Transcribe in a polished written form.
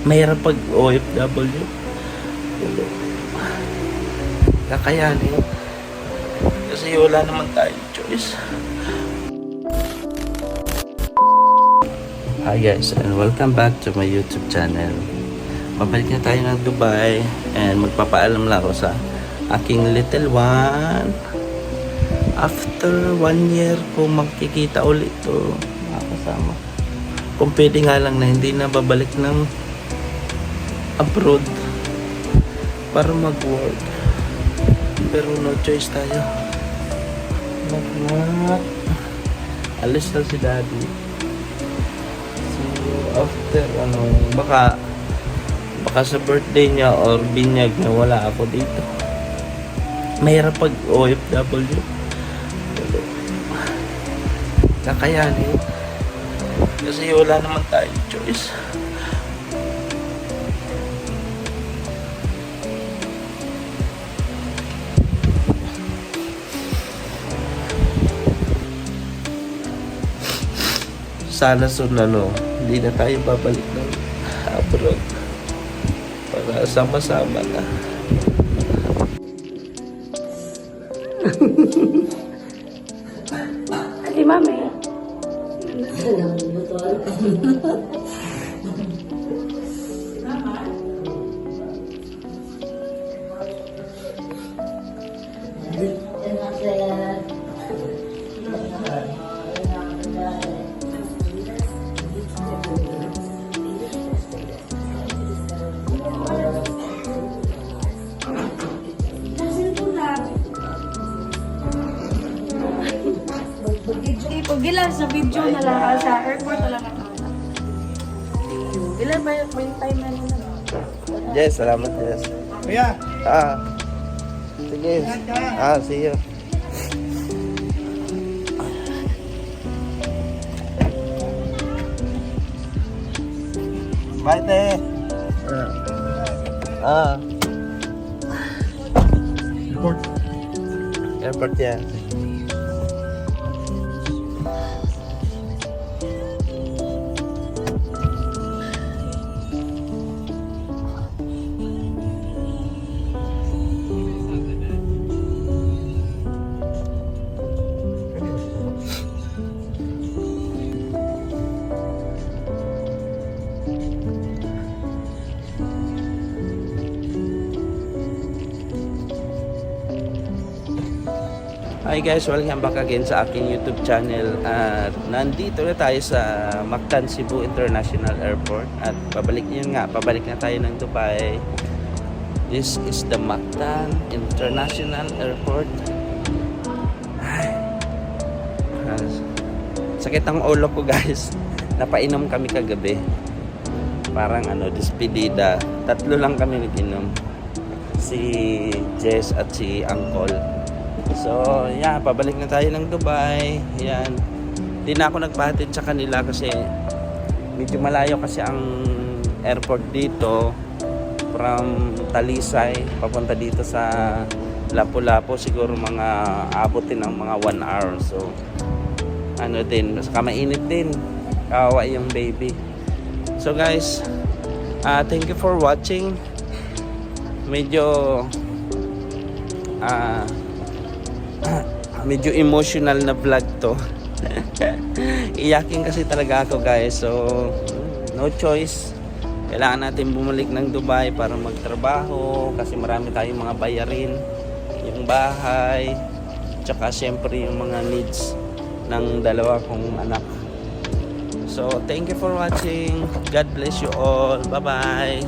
Mahirap pag OFW. Kakayanin. Kasi wala naman tayong choice. Hi guys, and welcome back to my YouTube channel. Pabalik na tayo ng Dubai and magpapaalam lang ako sa aking little one. After 1 year ko makikita ulit to makakasama. Kung pwede nga lang na hindi na babalik ng abroad para mag-work. Pero no choice tayo. Alis na si daddy. So after baka sa birthday niya or binyag na wala ako dito. Mahirap pag OFW. Kakayanin. Kasi wala naman tayong choice. Sana soon hindi na tayo babalik ng abroad para sama-sama na. Ate Mami. Gilan sa video na lang, sa airport na lang ako. Gilan ba yung time na nila? Yes, salamat yes. Kuya, Sige. See you. Bye, te. Airport yan. Hi guys, welcome back again sa aking YouTube channel. At nandito na tayo sa Mactan Cebu International Airport. At pabalik na tayo ng Dubai. This is the Mactan International Airport. Ay, sakit ang ulo ko guys. Napainom kami kagabi. Parang despedida. 3 lang kami nag-inom. Si Jess at si Uncle. So, pabalik na tayo ng Dubai. Yan. Hindi na ako nagpahatid sa kanila kasi medyo malayo kasi ang airport dito from Talisay papunta dito sa Lapu-Lapu, siguro mga abutin ng mga 1 hour. So, saka mainit din. Kawawa yung baby. So guys, thank you for watching. Medyo emotional na vlog to. Iyakin kasi talaga ako guys. So no choice, kailangan natin bumalik ng Dubai para magtrabaho kasi marami tayong mga bayarin, yung bahay, tsaka syempre yung mga needs ng 2 kong anak. So thank you for watching. God bless you all. Bye bye.